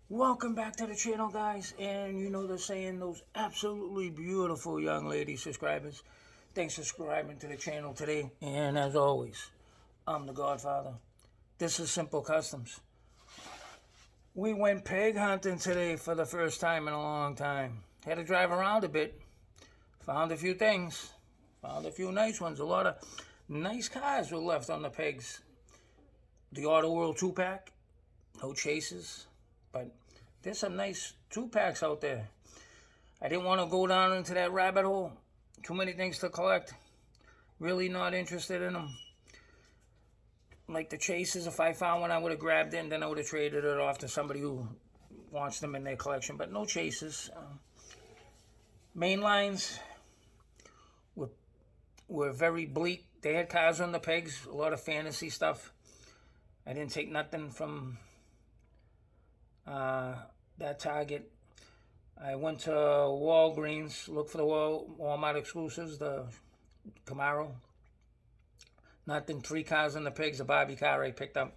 Welcome back to the channel, guys. And you know the saying, those absolutely beautiful young lady subscribers. Thanks for subscribing to the channel today. And as always, I'm the Godfather. This is Simple Customs. We went pig hunting today for the first time in a long time. Had to drive around a bit. Found a few things. Found a few nice ones. A lot of nice cars were left on the pigs. The Auto World 2-pack. No chases. But there's some nice 2-packs out there. I didn't want to go down into that rabbit hole. Too many things to collect. Really not interested in them. Like the chases, if I found one, I would have grabbed it and then I would have traded it off to somebody who wants them in their collection. But no chases. Main lines were very bleak. They had cars on the pegs, a lot of fantasy stuff. I didn't take nothing from that Target. I went to Walgreens, looked for the Walmart exclusives, the Camaro. Nothing, 3 cars in the pigs, a Barbie car I picked up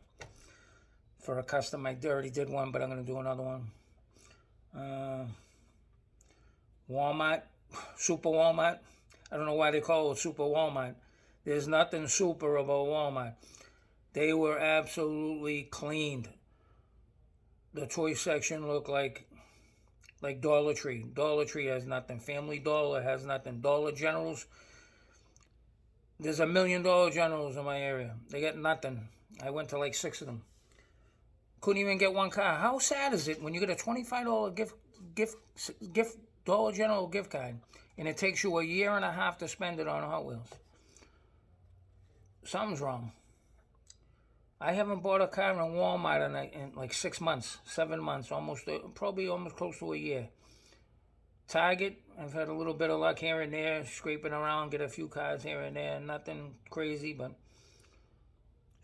for a custom. I already did one, but I'm going to do another one. Walmart, Super Walmart. I don't know why they call it Super Walmart. There's nothing super about Walmart. They were absolutely cleaned. The toy section looked like Dollar Tree. Dollar Tree has nothing. Family Dollar has nothing. Dollar Generals. There's $1 million Generals in my area. They get nothing. I went to like 6 of them. Couldn't even get one car. How sad is it when you get a $25 gift Dollar General gift card and it takes you a year and a half to spend it on Hot Wheels? Something's wrong. I haven't bought a car in Walmart in like 6 months, 7 months, probably almost close to a year. Target, I've had a little bit of luck here and there, scraping around, get a few cars here and there, nothing crazy, but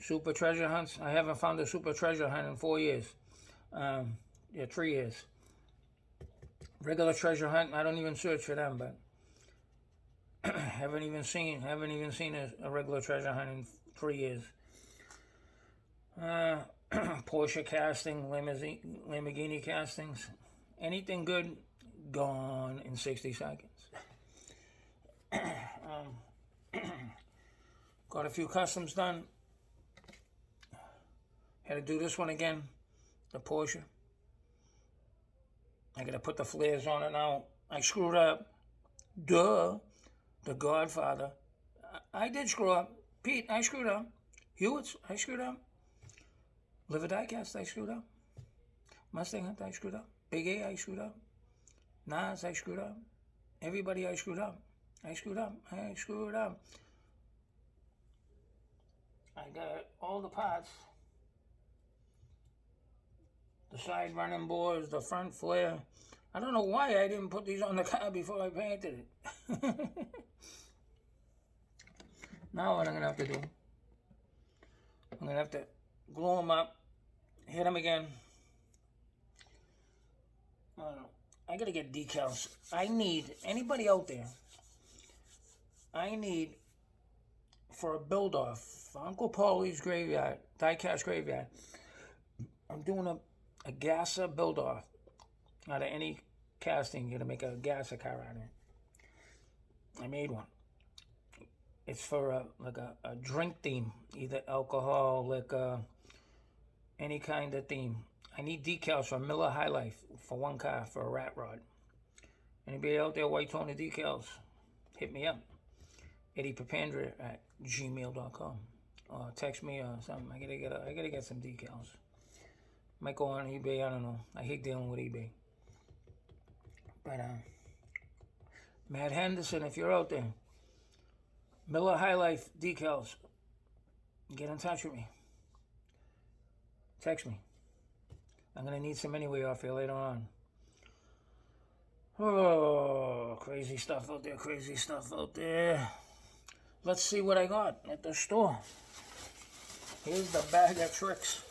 super treasure hunts. I haven't found a super treasure hunt in 4 years. 3 years. Regular treasure hunt, I don't even search for them, but haven't even seen a regular treasure hunt in 3 years. Porsche casting, Lamborghini castings, anything good, gone in 60 seconds. Got a few customs done. Had to do this one again, the Porsche. I gotta put the flares on it now. I screwed up. Duh. The Godfather. I did screw up. Pete, I screwed up. Hewitts, I screwed up. Liver Diecast, I screwed up. Mustang Hunt, I screwed up. Big A, I screwed up. Nas, I screwed up. Everybody, I screwed up. I screwed up. I got all the parts. The side running boards, the front flare. I don't know why I didn't put these on the car before I painted it. Now what I'm going to have to do, I'm going to have to glue them up, hit them again. I don't know. I gotta get decals. I need, anybody out there, I need for a build-off, for Uncle Paulie's graveyard, diecast graveyard, I'm doing a gasser build-off. Out of any casting, you're gonna make a gasser car out of it. I made one. It's for a drink theme, either alcohol, liquor, any kind of theme. I need decals for Miller High Life for one car for a rat rod. Anybody out there white toner decals? Hit me up. EddiePapandra@gmail.com. Or text me or something. I gotta get some decals. Might go on eBay. I don't know. I hate dealing with eBay. But Matt Henderson, if you're out there, Miller High Life decals, get in touch with me. Text me. I'm going to need some anyway off here later on. Oh, crazy stuff out there, Let's see what I got at the store. Here's the bag of tricks.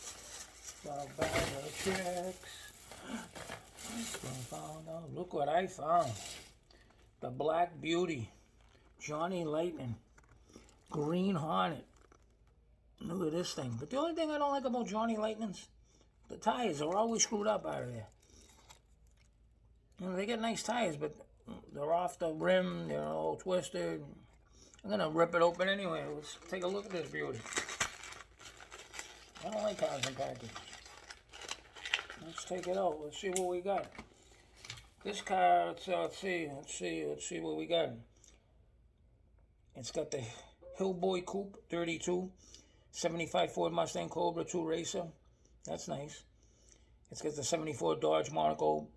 Look what I found. The Black Beauty. Johnny Lightning. Green Hornet. Look at this thing. But the only thing I don't like about Johnny Lightnings, The tires are always screwed up out of there. You know, they get nice tires, but they're off the rim. They're all twisted. I'm gonna rip it open anyway. Let's take a look at this beauty. I don't like cars in packages. Let's take it out. Let's see what we got. This car, let's see what we got. It's got the Hillboy Coupe 32, 75 Ford Mustang Cobra 2 Racer. That's nice. It's got the 74 Dodge Monaco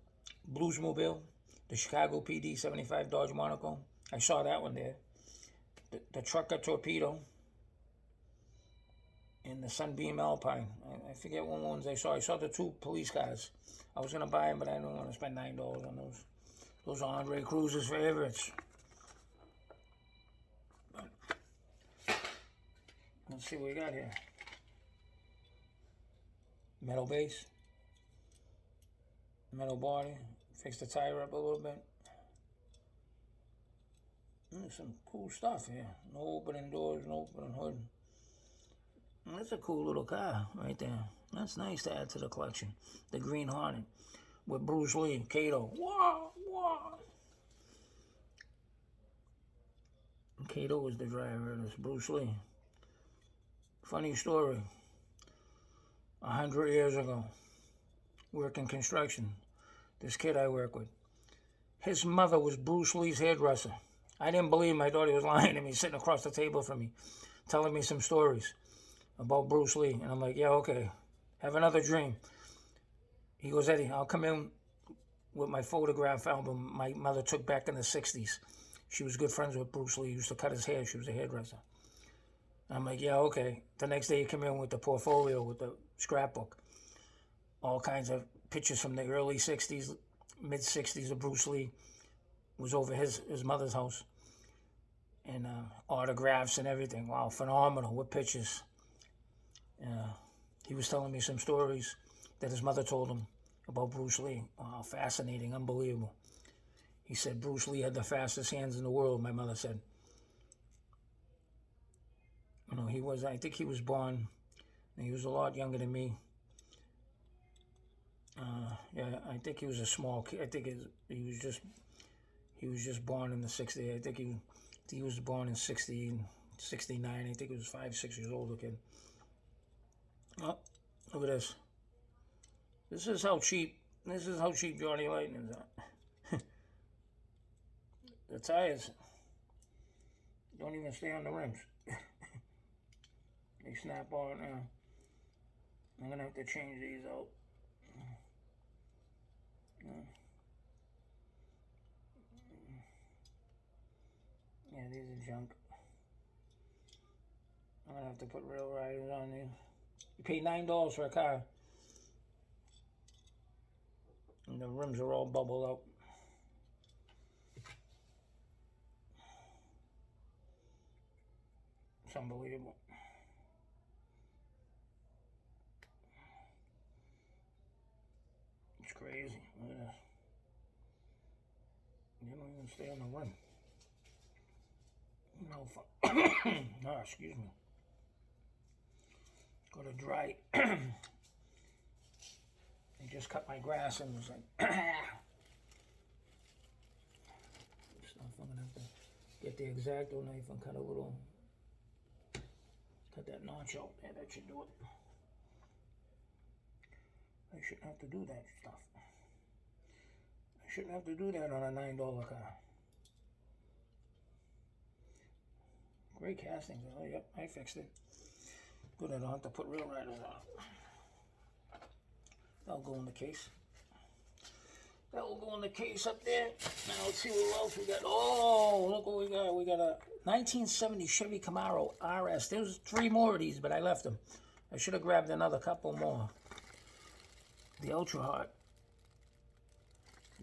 Bluesmobile, the Chicago PD 75 Dodge Monaco. I saw that one there. The Trucker Torpedo. And the Sunbeam Alpine. I forget what ones I saw. I saw the 2 police cars. I was going to buy them, but I don't want to spend $9 on those. Those are Andre Cruz's favorites. But let's see what we got here. Metal base. Metal body. Fix the tire up a little bit. There's some cool stuff here. No opening doors, no opening hood. That's a cool little car right there. That's nice to add to the collection. The Green Hornet with Bruce Lee, Kato. Wah, wah. Kato was the driver of this, Bruce Lee. Funny story. 100 years ago, working construction. This kid I work with, his mother was Bruce Lee's hairdresser. I didn't believe him. I thought he was lying to me, sitting across the table from me, telling me some stories about Bruce Lee. And I'm like, yeah, okay. Have another dream. He goes, Eddie, I'll come in with my photograph album my mother took back in the 60s. She was good friends with Bruce Lee. He used to cut his hair. She was a hairdresser. I'm like, yeah, okay. The next day he came in with the portfolio, with the scrapbook. All kinds of pictures from the early 60s, mid-60s of Bruce Lee. Was over his mother's house. And autographs and everything. Wow, phenomenal. What pictures. He was telling me some stories that his mother told him about Bruce Lee. Wow, fascinating, unbelievable. He said Bruce Lee had the fastest hands in the world, my mother said. You know, I think he was born, he was a lot younger than me. Yeah, I think he was a small kid. I think he was just born in the 60s. I think he was born in 69. I think he was 5-6 years old, kid. Oh, look at this. This is how cheap Johnny Lightning's are. The tires don't even stay on the rims. They snap on now. I'm gonna have to change these out. Yeah, these are junk. I'm gonna have to put real riders on these. You pay $9 for a car, and the rims are all bubbled up. It's unbelievable. It's crazy. Look at this. They don't even stay on the rim. No fun. Oh, excuse me. Go to dry. I just cut my grass and was like, stuff. I'm gonna have to get the X-Acto knife and cut that notch out there. That should do it. I shouldn't have to do that stuff. I shouldn't have to do that on a $9 car. Great castings. Oh, yep, I fixed it. Good, I don't have to put real riders on. That'll go in the case. That will go in the case up there. Now let's see what else we got. Oh, look what we got. We got a 1970 Chevy Camaro RS. There's 3 more of these, but I left them. I should have grabbed another couple more. The Ultra Hot.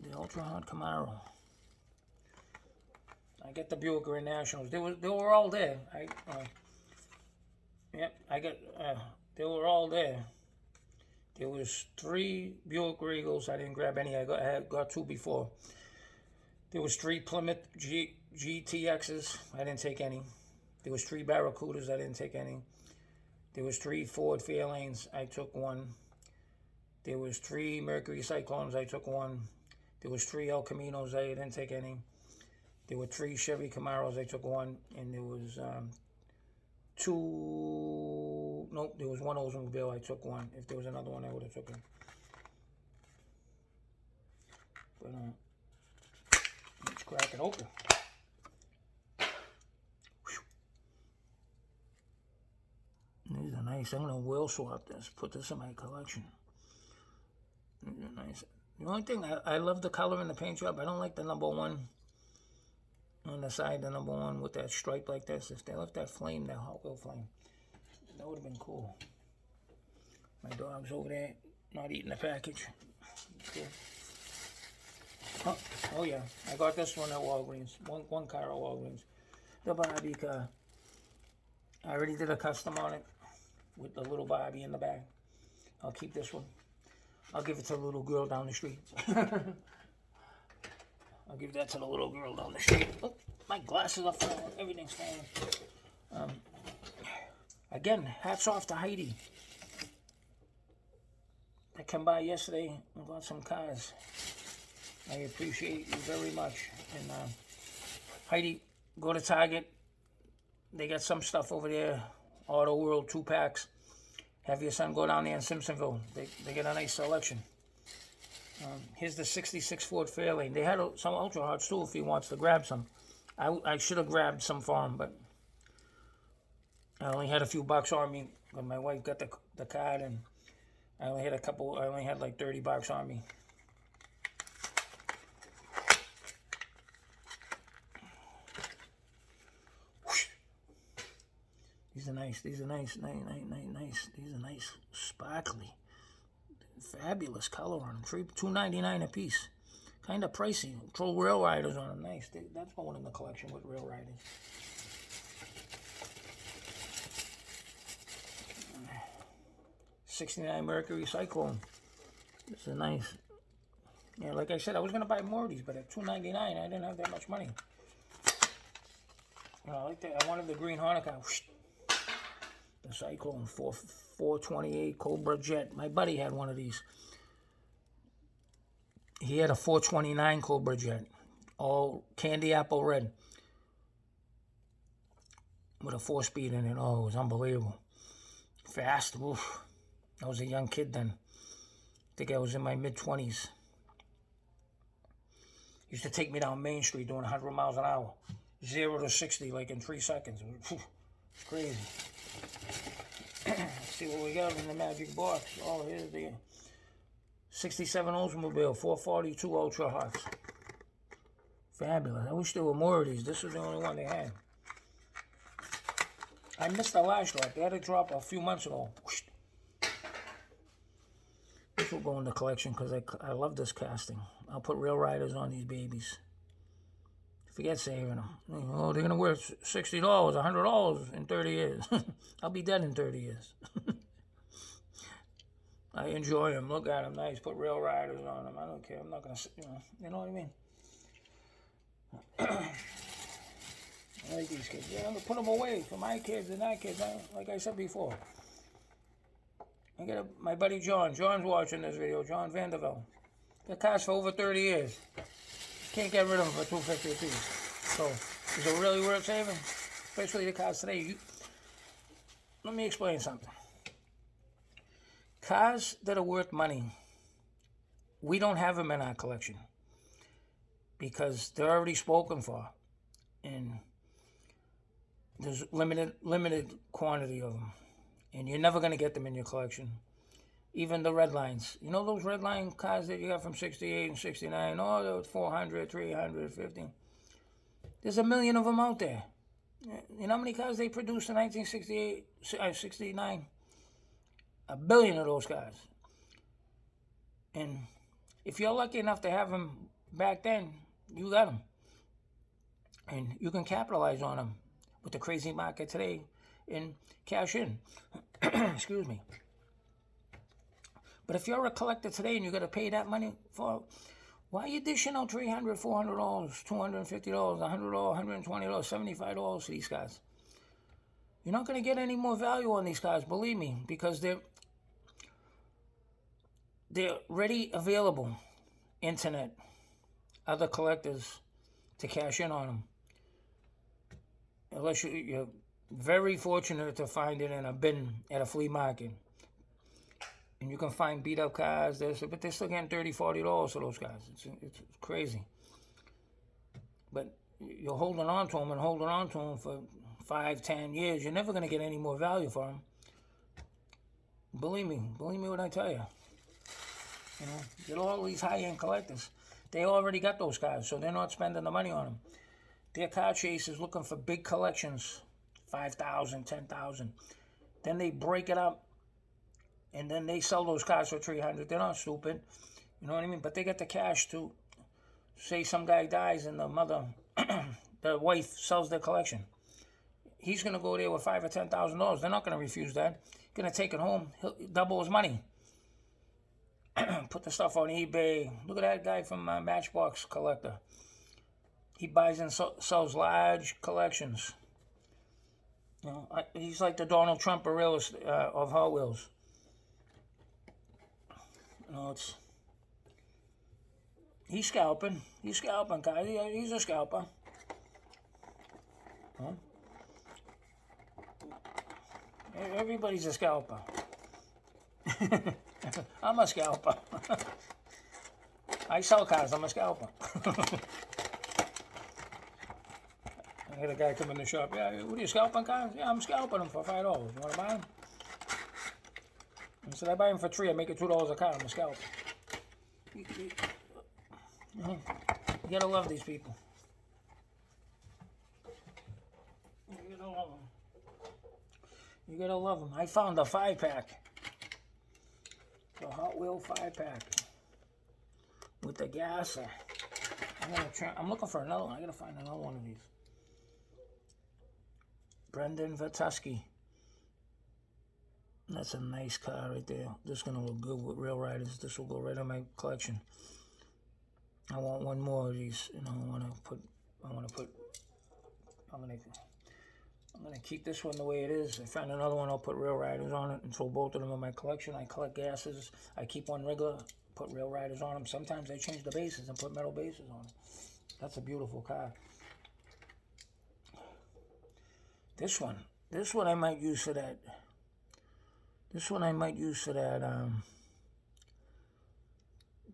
The Ultra Hot Camaro. I got the Buick Grand Nationals. They were all there. They were all there. There was 3 Buick Regals. I didn't grab any. I got 2 before. There was 3 Plymouth GTXs. I didn't take any. There was 3 Barracudas. I didn't take any. There was 3 Ford Fairlanes. I took 1. There was 3 Mercury Cyclones, I took 1. There was 3 El Caminos, I didn't take any. There were 3 Chevy Camaros, I took 1. And there was 2, nope, there was 1 Oldsmobile, I took 1. If there was another one, I would have took it. But let's crack it open. These are nice. I'm gonna wheel swap this. Put this in my collection. These are nice. The only thing I love the color in the paint job. I don't like the number 1 on the side. The number 1 with that stripe like this. If they left that flame, that hot wheel flame, that would have been cool. My dog's over there, not eating the package. Cool. Oh yeah, I got this one at Walgreens. One car at Walgreens. The Barbie car. I already did a custom on it with the little Barbie in the back. I'll keep this one. I'll give it to the little girl down the street. I'll give that to the little girl down the street. Oh, my glasses are falling. Everything's falling. Again, hats off to Heidi. I came by yesterday and got some cars. I appreciate you very much. And Heidi, go to Target. They got some stuff over there. Auto World 2-packs. Have your son go down there in Simpsonville. They get a nice selection. Here's the 66 Ford Fairlane. They had some Ultra Hards too if he wants to grab some. I should have grabbed some for him, but I only had a few bucks on me. When my wife got the card, and I only had like 30 bucks on me. These are nice. These are nice. Nice. These are nice, sparkly, fabulous color on them. $2.99 a piece. Kind of pricey. Throw Rail Riders on them. Nice. That's going in the collection with Rail Riders. '69 Mercury Cyclone. This is nice. Yeah, like I said, I was gonna buy more of these, but at $2.99, I didn't have that much money. I like that. I wanted the green Hanukkah. The Cyclone 428 Cobra Jet. My buddy had one of these. He had a 429 Cobra Jet, all candy apple red, with a 4-speed in it. Oh, it was unbelievable. Fast. Oof. I was a young kid then. I think I was in my mid-20s. Used to take me down Main Street doing 100 miles an hour. 0 to 60 like in 3 seconds. It's crazy. Let's see what we got in the magic box. Oh, here's the 67 Oldsmobile 442 Ultra Hards. Fabulous. I wish there were more of these. This was the only one they had. I missed the last drop. They had a drop a few months ago. This will go in the collection because I love this casting. I'll put Rail Riders on these babies. Forget saving them. Oh, they're going to worth $60, $100 in 30 years. I'll be dead in 30 years. I enjoy them. Look at them. Nice. Put Rail Riders on them. I don't care. I'm not going to, you know what I mean? I like these kids. Yeah, I'm going to put them away for my kids and that kids. Like I said before. I got my buddy John. John's watching this video. John Vandervelde. That car's for over 30 years. Can't get rid of them for $2.50 a piece. So, is it really worth saving? Especially the cars today. Let me explain something. Cars that are worth money, we don't have them in our collection because they're already spoken for, and there's limited quantity of them, and you're never going to get them in your collection. Even the red lines. You know those red line cars that you got from 68 and 69? Oh, they're 400, 350. There's a million of them out there. You know how many cars they produced in 1968, 69? A billion of those cars. And if you're lucky enough to have them back then, you got them. And you can capitalize on them with the crazy market today and cash in. Excuse me. But if you're a collector today and you got to pay that money for, why are you dishing out $300, $400, $250, $100, $120, $75 for these cars? You're not going to get any more value on these cars, believe me, because they're they're ready, available, internet, other collectors to cash in on them. Unless you're very fortunate to find it in a bin at a flea market. And you can find beat up cars, but they're still getting $30, $40 for those cars. It's crazy. But you're holding on to them and holding on to them for 5, 10 years. You're never going to get any more value for them. Believe me when I tell you. You know, get all these high-end collectors. They already got those cars, so they're not spending the money on them. They're car chasers looking for big collections, 5,000, 10,000. Then they break it up, and then they sell those cars for 300. They're not stupid, you know what I mean? But they get the cash to, say some guy dies and the mother, the wife sells their collection. He's going to go there with $5,000 or $10,000. They're not going to refuse that. He's going to take it home. He'll double his money. Put the stuff on eBay. Look at that guy from Matchbox Collector. He buys and sells large collections. You know, he's like the Donald Trump of Hot Wheels. You know, he's scalping. He's scalping, guys. He's a scalper. Huh? Everybody's a scalper. I'm a scalper. I sell cars. I'm a scalper. I had a guy come in the shop. Yeah, what are you scalping cars? Yeah, I'm scalping them for $5. You want to buy them? I said, I buy them for $3. I make it $2 a car. I'm a scalper. You gotta love these people. You gotta love them. You gotta love them. I found a 5-pack. The Hot Wheel 5-pack. With the gasser. I'm looking for another one. I gotta find another one of these. Brendan Vatuski. That's a nice car right there. This is gonna look good with Rail Riders. This will go right in my collection. I want one more of these. You know, I'm gonna keep this one the way it is. I find another one, I'll put Rail Riders on it and throw both of them in my collection. I collect gases. I keep one regular, put Rail Riders on them. Sometimes I change the bases and put metal bases on it. That's a beautiful car. This one I might use for that.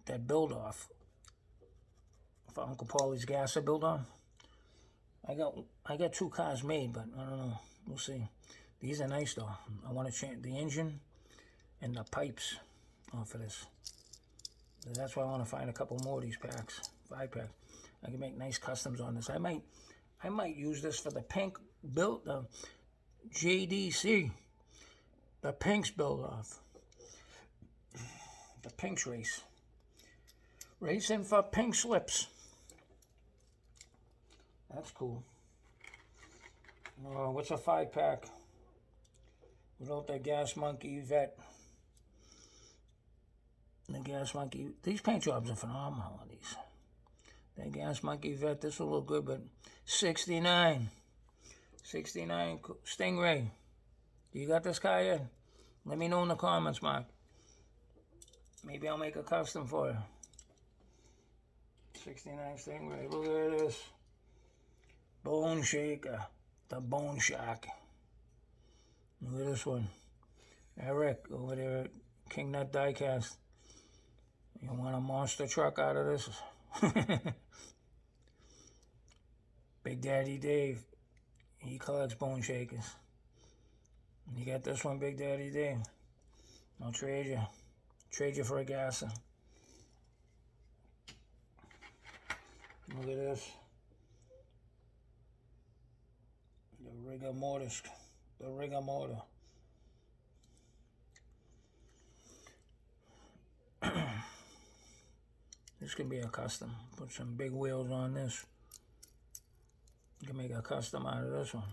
That build-off. For Uncle Paulie's gasser build-off. I got 2 cars made, but I don't know. We'll see. These are nice though. I want to change the engine and the pipes off of this. That's why I want to find a couple more of these packs, 5-packs. I can make nice customs on this. I might use this for the pink build, the JDC, the Pinks build off, the Pinks race, racing for pink slips. That's cool. What's a 5-pack without the Gas Monkey vet? The Gas Monkey. These paint jobs are phenomenal on these. The Gas Monkey vet. This will look good, but 69 Stingray. You got this car yet? Let me know in the comments, Mark. Maybe I'll make a custom for you. 69 Stingray. Look at this. Bone Shaker, the Bone Shark. Look at this one. Eric over there at King Nut Diecast. You want a monster truck out of this? Big Daddy Dave. He collects bone shakers. You got this one, Big Daddy Dave. I'll trade you. Trade you for a gasser. Look at this. The rigor mortar. This could be a custom. Put some big wheels on this. You can make a custom out of this one.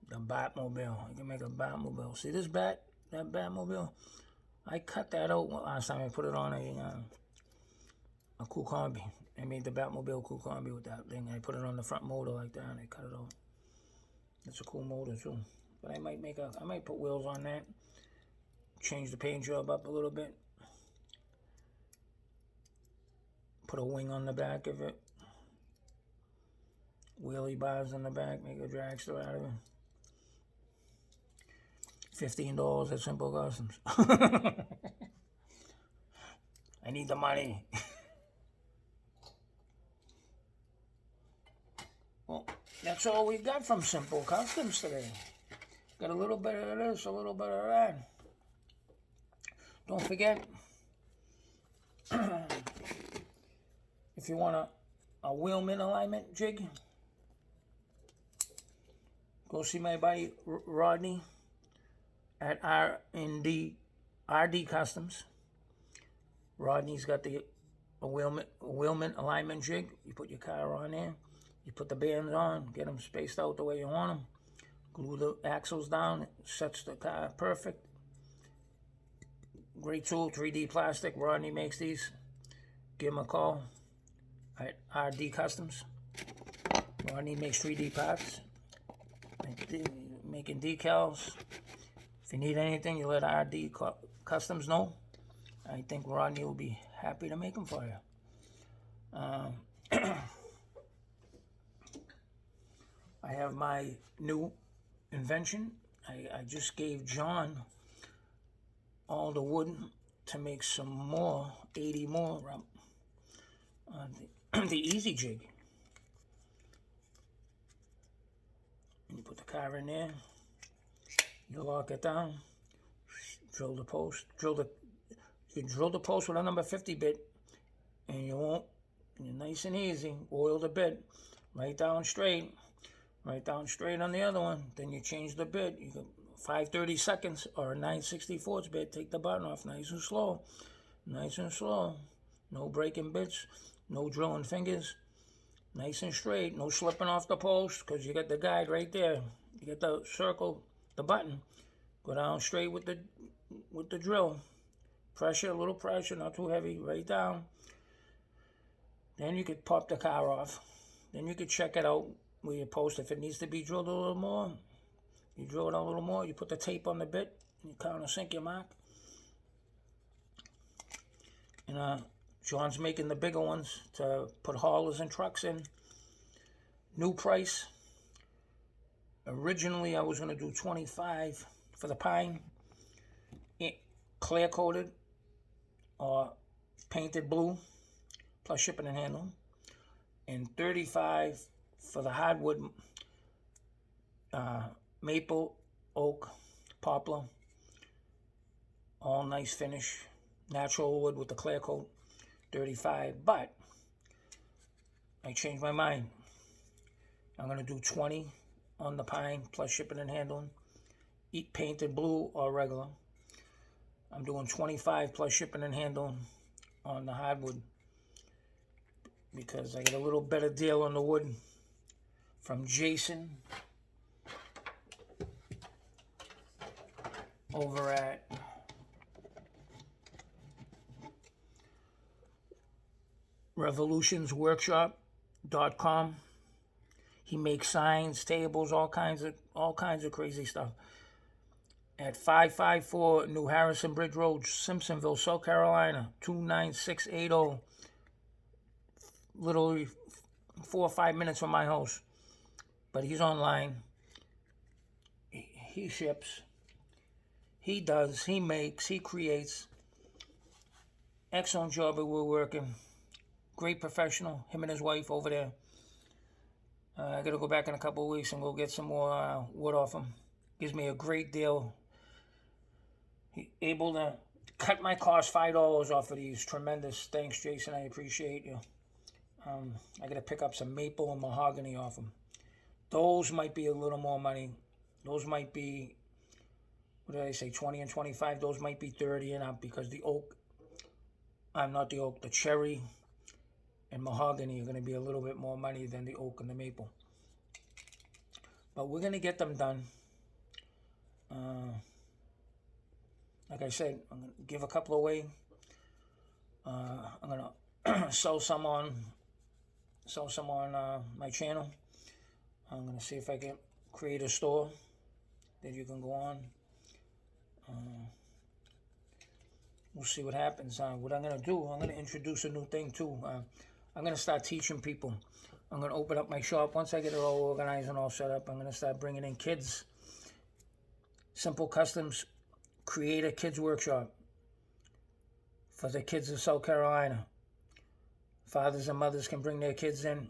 The Batmobile. You can make a Batmobile. See this that Batmobile? I cut that out last time I put it on a cool combi. I made the Batmobile cool combi with that thing. I put it on the front motor like that and I cut it out. It's a cool motor too. But I might put wheels on that. Change the paint job up a little bit. Put a wing on the back of it. Wheelie bars on the back, make a dragster out of it. $15 at Simple Customs. I need the money. Well, that's all we got from Simple Customs today. Got a little bit of this, a little bit of that. Don't forget, if you want a wheelman alignment jig, go see my buddy Rodney at RD Customs. Rodney's got a wheelman alignment jig. You put your car on there, you put the bands on, get them spaced out the way you want them, glue the axles down, it sets the car perfect. Great tool, 3D plastic. Rodney makes these. Give him a call at RD Customs. Rodney makes 3D parts, making decals. If you need anything, you let RD Customs know. I think Rodney will be happy to make them for you. I have my new invention. I just gave John all the wood to make some more, 80 more, the easy jig. And you put the car in there, you lock it down, drill the post, you drill the post with a number 50 bit, and you're nice and easy, oil the bit, right down straight on the other one, then you change the bit, you go 5/30 seconds or a 9/64 bit, take the button off nice and slow, no breaking bits, no drilling fingers, nice and straight, no slipping off the post, because you got the guide right there, you get the circle, the button, go down straight with the drill, pressure, a little pressure, not too heavy, right down, then you could pop the car off, then you could check it out where you post. If it needs to be drilled a little more, you drill it a little more, you put the tape on the bit, you countersink your mark. And John's making the bigger ones to put haulers and trucks in. New price. Originally I was going to do $25 for the pine, clear coated or painted blue, plus shipping and handling, and $35 for the hardwood, maple, oak, poplar, all nice finish, natural wood with the clear coat, $35. But I changed my mind. I'm going to do $20 on the pine plus shipping and handling, painted blue or regular. I'm doing $25 plus shipping and handling on the hardwood because I get a little better deal on the wood from Jason over at revolutionsworkshop.com. He makes signs, tables, all kinds of crazy stuff. At 554 New Harrison Bridge Road, Simpsonville, South Carolina, 29680. Literally 4 or 5 minutes from my house. But he's online. He ships. He does. He makes. He creates. Excellent job at woodworking. Great professional. Him and his wife over there. I got to go back in a couple of weeks and go get some more wood off him. Gives me a great deal. He able to cut my cost $5 off of these. Tremendous. Thanks, Jason. I appreciate you. I got to pick up some maple and mahogany off them. Those might be a little more money. Those might be, what did I say, 20 and 25. Those might be 30 and up because the oak, not the oak, the cherry and mahogany are going to be a little bit more money than the oak and the maple. But we're going to get them done. Like I said, I'm going to give a couple away. I'm going to sell some on my channel. I'm going to see if I can create a store that you can go on. we'll see what happens. What I'm going to do, I'm going to introduce a new thing too. I'm going to start teaching people. I'm going to open up my shop. Once I get it all organized and all set up, I'm going to start bringing in kids. Simple Customs, create a kids workshop for the kids of South Carolina. Fathers and mothers can bring their kids in.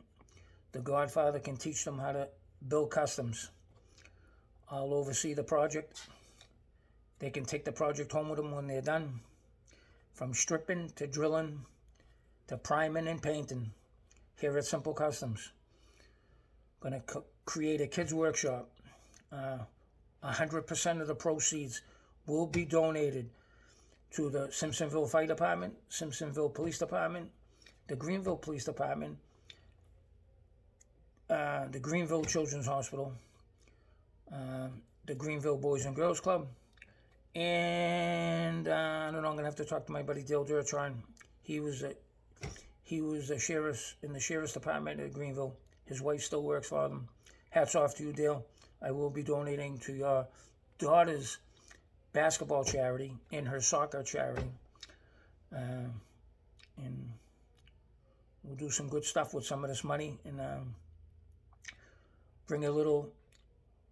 The Godfather can teach them how to build customs. I'll oversee the project. They can take the project home with them when they're done. From stripping to drilling to priming and painting here at Simple Customs. Going to create a kids workshop. 100% of the proceeds will be donated to the Simpsonville Fire Department, Simpsonville Police Department, the Greenville Police Department, the Greenville Children's Hospital, the Greenville Boys and Girls Club, and I don't know, I'm going to have to talk to my buddy Dale Durtron. He was a sheriff in the Sheriff's Department at Greenville. His wife still works for them. Hats off to you, Dale. I will be donating to your daughter's basketball charity and her soccer charity. And we'll do some good stuff with some of this money and bring a little,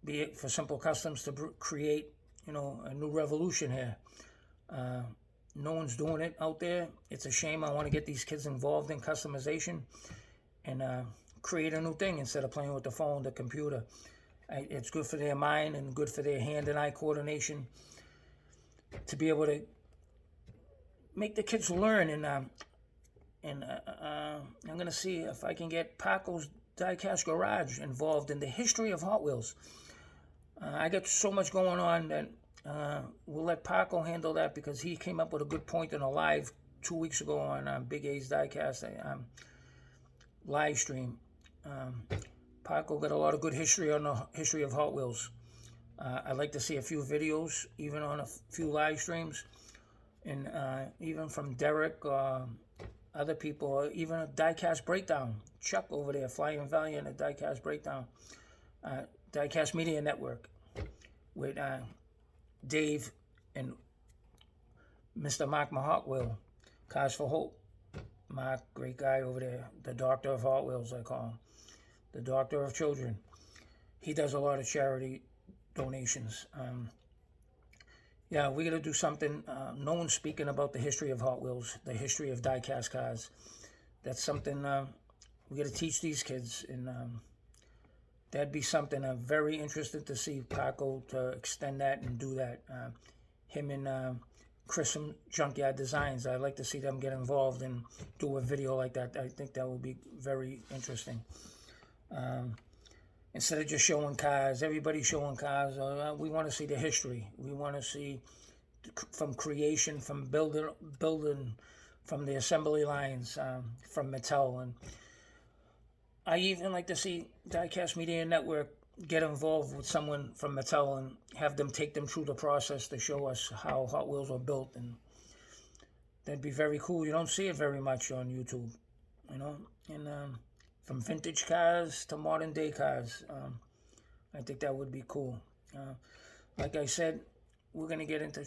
be it for Simple Customs to create, a new revolution here. No one's doing it out there. It's a shame. I want to get these kids involved in customization and create a new thing instead of playing with the phone, the computer. It's good for their mind and good for their hand and eye coordination to be able to make the kids learn. And I'm going to see if I can get Paco's Diecast Garage involved in the history of Hot Wheels. I got so much going on that we'll let Paco handle that because he came up with a good point in a live 2 weeks ago on Big A's Diecast live stream. Paco got a lot of good history on the history of Hot Wheels. I'd like to see a few videos, even on a few live streams, and even from Derek, other people, or even a Diecast Breakdown. Chuck over there, Flying Valiant, a Diecast Breakdown. Diecast Media Network with Dave and Mr. Mark Mahotwell, Cars for Hope. Mark, great guy over there, the doctor of Hot Wheels, I call him. The doctor of children. He does a lot of charity donations. Yeah, we're going to do something. No one's speaking about the history of Hot Wheels, the history of die-cast cars. That's something we got to teach these kids. And that'd be something I'm very interested to see Paco to extend that and do that. Him and Chris from Junkyard Designs, I'd like to see them get involved and do a video like that. I think that would be very interesting. Instead of just showing cars, everybody's showing cars. We want to see the history. We want to see from creation, from building, from the assembly lines, from Mattel. And I even like to see Diecast Media Network get involved with someone from Mattel and have them take them through the process to show us how Hot Wheels are built. And that'd be very cool. You don't see it very much on YouTube, and from vintage cars to modern day cars. I think that would be cool. Like I said, we're going to get into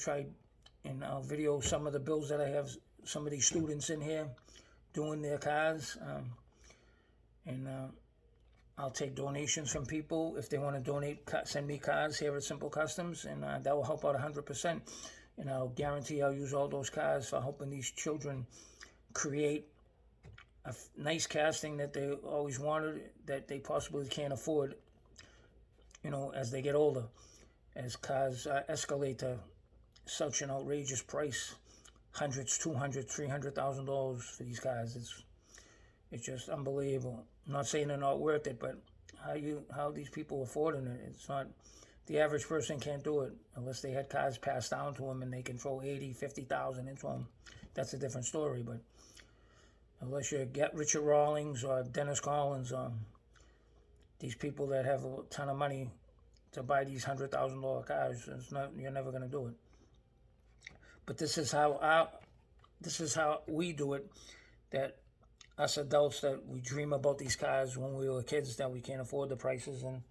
and I'll video some of the builds that I have, some of these students in here doing their cars. And I'll take donations from people. If they want to donate, send me cars here at Simple Customs, and that will help out 100%. And I'll guarantee I'll use all those cars for helping these children create a nice casting that they always wanted, that they possibly can't afford, as they get older. As cars escalate to such an outrageous price, hundreds, $200,000, $300,000 for these cars. It's just unbelievable. I'm not saying they're not worth it, but how these people affording it? It's not. The average person can't do it unless they had cars passed down to them and they can throw $80,000, $50,000 into them. That's a different story. But unless you get Richard Rawlings or Dennis Collins, these people that have a ton of money to buy these $100,000 cars, you're never going to do it. But this is how we do it. That us adults, that we dream about these cars when we were kids, that we can't afford the prices, and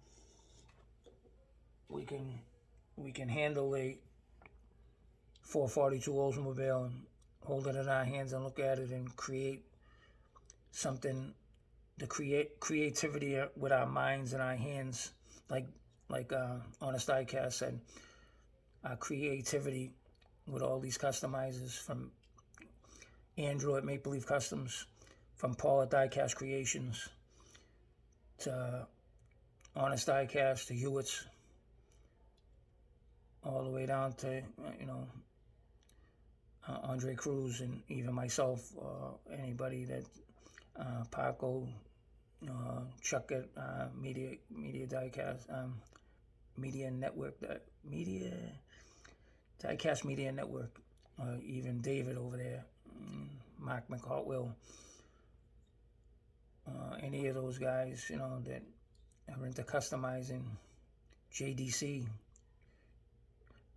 we can handle a 442 Oldsmobile and hold it in our hands and look at it and create something. The creativity with our minds and our hands, like Honest Diecast said, our creativity with all these customizers, from Andrew at Maple Leaf Customs, from Paul at Diecast Creations, to Honest Diecast, to Hewitt's, all the way down to, Andre Cruz, and even myself, anybody that, Paco, Chuck at Media Diecast, Media Network, Media Diecast Media Network, even David over there, Mark McHartwell, any of those guys, that are into customizing, JDC,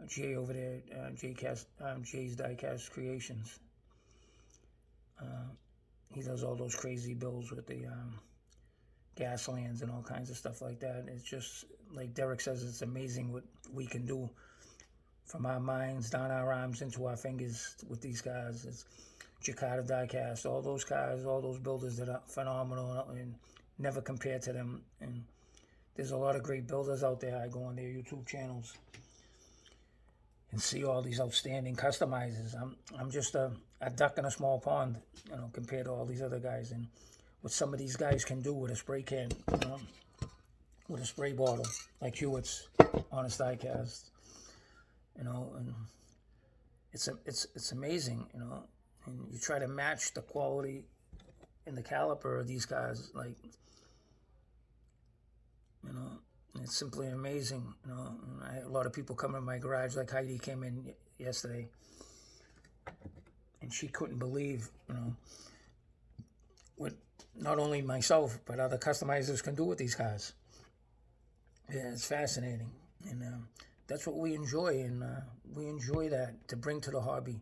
Jay over there, Jay's Diecast Creations. He does all those crazy builds with the Gaslands and all kinds of stuff like that. It's just, like Derek says, it's amazing what we can do from our minds down our arms into our fingers with these guys. It's Jakarta Diecast, all those guys, all those builders that are phenomenal and never compared to them. And there's a lot of great builders out there. I go on their YouTube channels and see all these outstanding customizers. I'm just a duck in a small pond, compared to all these other guys. And what some of these guys can do with a spray can, with a spray bottle, like Hewitt's, Honest Diecast, and it's amazing, and you try to match the quality and the caliber of these guys, like, it's simply amazing. I had a lot of people come in my garage, like Heidi came in yesterday, and she couldn't believe, what not only myself but other customizers can do with these cars. Yeah, it's fascinating, and that's what we enjoy, and we enjoy that, to bring to the hobby,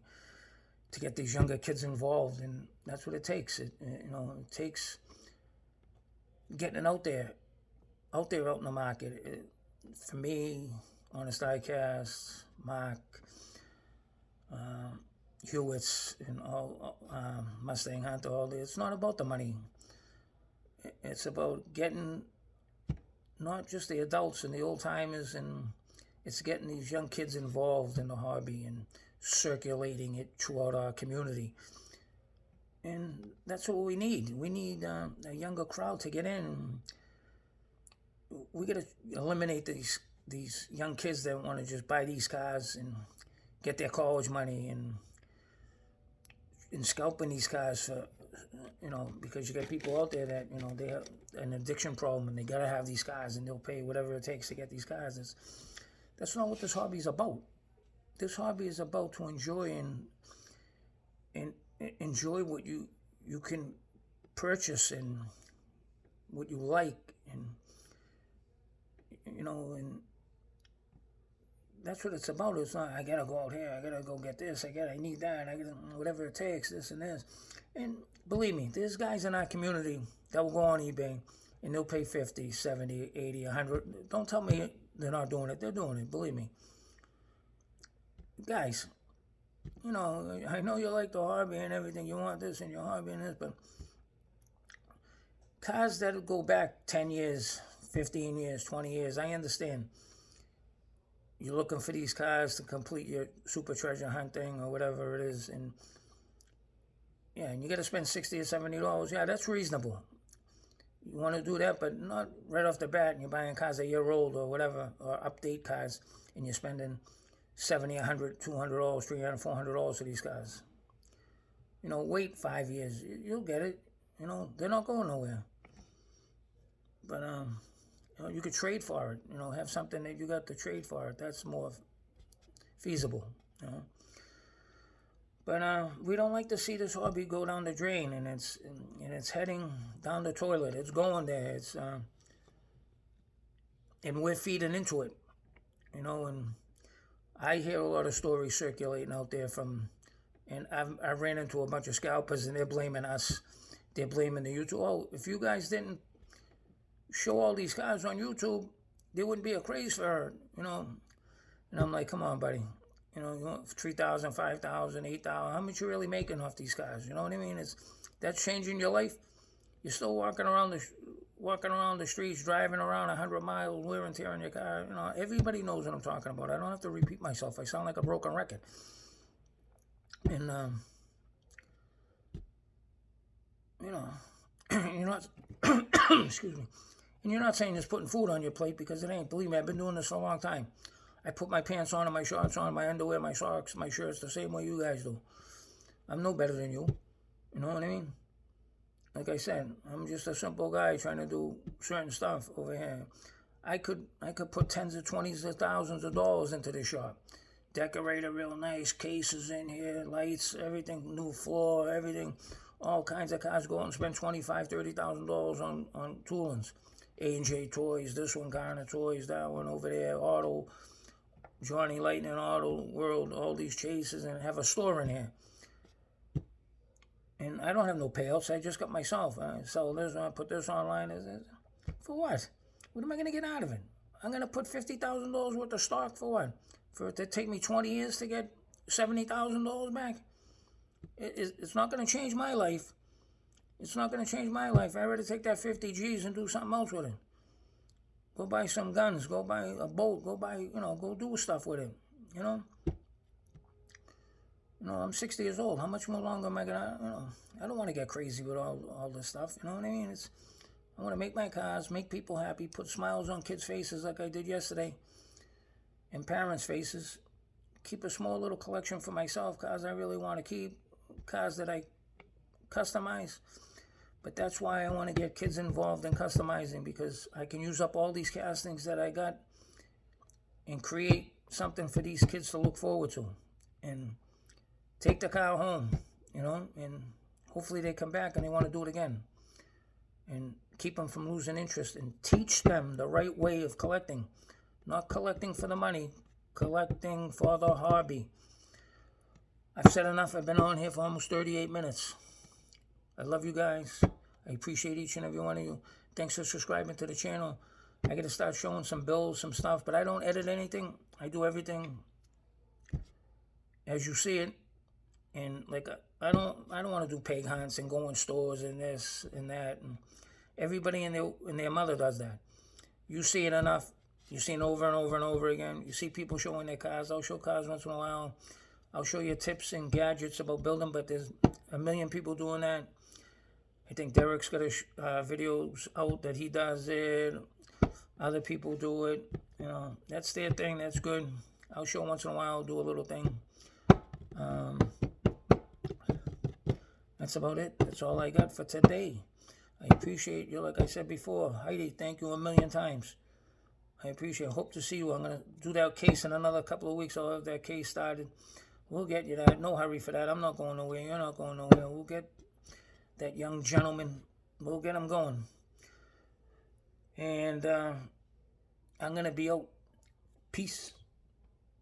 to get these younger kids involved, and that's what it takes. It takes getting out there out in the market. For me, Honest Diecast, Mark, Hewitt's, and all, Mustang Hunter, all this. It's not about the money. It's about getting not just the adults and the old timers, and it's getting these young kids involved in the hobby and circulating it throughout our community. And that's what we need. We need a younger crowd to get in. We got to eliminate these young kids that want to just buy these cars and get their college money and scalping these cars for, because you got people out there that, they have an addiction problem and they got to have these cars and they'll pay whatever it takes to get these cars. That's not what this hobby is about. This hobby is about to enjoy and enjoy what you can purchase and what you like, and and that's what it's about. It's not, I gotta go out here, I gotta go get this, I need that, I gotta, whatever it takes, this and this. And believe me, there's guys in our community that will go on eBay and they'll pay 50, 70, 80, 100. Don't tell me they're not doing it. They're doing it, believe me. Guys, I know you like the hobby and everything, you want this in your hobby and this, but cars that go back 10 years, 15 years, 20 years, I understand. You're looking for these cars to complete your super treasure hunting or whatever it is, and and you got to spend $60 or $70. Yeah, that's reasonable. You want to do that, but not right off the bat, and you're buying cars a year old or whatever, or update cars, and you're spending $70, $100, $200, $300, $400 for these cars. Wait 5 years. You'll get it. They're not going nowhere. But, you could trade for it. Have something that you got to trade for it. That's more feasible. But we don't like to see this hobby go down the drain, and it's heading down the toilet. It's going there. It's and we're feeding into it. And I hear a lot of stories circulating out there and I ran into a bunch of scalpers, and they're blaming us. They're blaming the YouTube. Oh, if you guys didn't show all these cars on YouTube, there wouldn't be a craze for it, And I'm like, come on, buddy. You know, you want 3,000, 5,000, 8,000. How much you really making off these cars? You know what I mean? That's changing your life. You're still walking around the streets, driving around 100 miles, wear and tear on your car. You know, everybody knows what I'm talking about. I don't have to repeat myself. I sound like a broken record. And you know, you're not. Excuse me. And you're not saying just putting food on your plate, because it ain't. Believe me, I've been doing this for a long time. I put my pants on and my shorts on, my underwear, my socks, my shirts, the same way you guys do. I'm no better than you. You know what I mean? Like I said, I'm just a simple guy trying to do certain stuff over here. I could put tens of twenties of thousands of dollars into this shop. Decorate it real nice, cases in here, lights, everything, new floor, everything. All kinds of cars. Go out and spend $25,000, $30,000 on toolings. A&J Toys, this one kind of toys, that one over there, auto, Johnny Lightning Auto World, all these chases, and have a store in here. And I don't have no payouts. I just got myself. I sell this, I put this online. For what? What am I going to get out of it? I'm going to put $50,000 worth of stock for what? For it to take me 20 years to get $70,000 back? It's not going to change my life. It's not going to change my life. I'd rather take that 50 G's and do something else with it. Go buy some guns. Go buy a boat. Go buy, go do stuff with it. You know, I'm 60 years old. How much more longer am I going to, I don't want to get crazy with all this stuff. You know what I mean? I want to make my cars, make people happy, put smiles on kids' faces like I did yesterday, and parents' faces. Keep a small little collection for myself, cars I really want to keep, cars that I customize. But that's why I want to get kids involved in customizing, because I can use up all these castings that I got and create something for these kids to look forward to and take the car home, and hopefully they come back and they want to do it again, and keep them from losing interest and teach them the right way of collecting. Not collecting for the money, collecting for the hobby. I've said enough. I've been on here for almost 38 minutes. I love you guys. I appreciate each and every one of you. Thanks for subscribing to the channel. I got to start showing some bills, some stuff, but I don't edit anything. I do everything as you see it. And I don't want to do peg hunts and go in stores and this and that. And everybody and their mother does that. You see it enough. You see it over and over and over again. You see people showing their cars. I'll show cars once in a while. I'll show you tips and gadgets about building, but there's a million people doing that. I think Derek's got videos out that he does it. Other people do it. That's their thing. That's good. I'll show once in a while. Do a little thing. That's about it. That's all I got for today. I appreciate you. Like I said before, Heidi, thank you a million times. I appreciate it. Hope to see you. I'm going to do that case in another couple of weeks. I'll have that case started. We'll get you that. No hurry for that. I'm not going nowhere. You're not going nowhere. We'll get that young gentleman. We'll get him going. And I'm going to be out. Peace.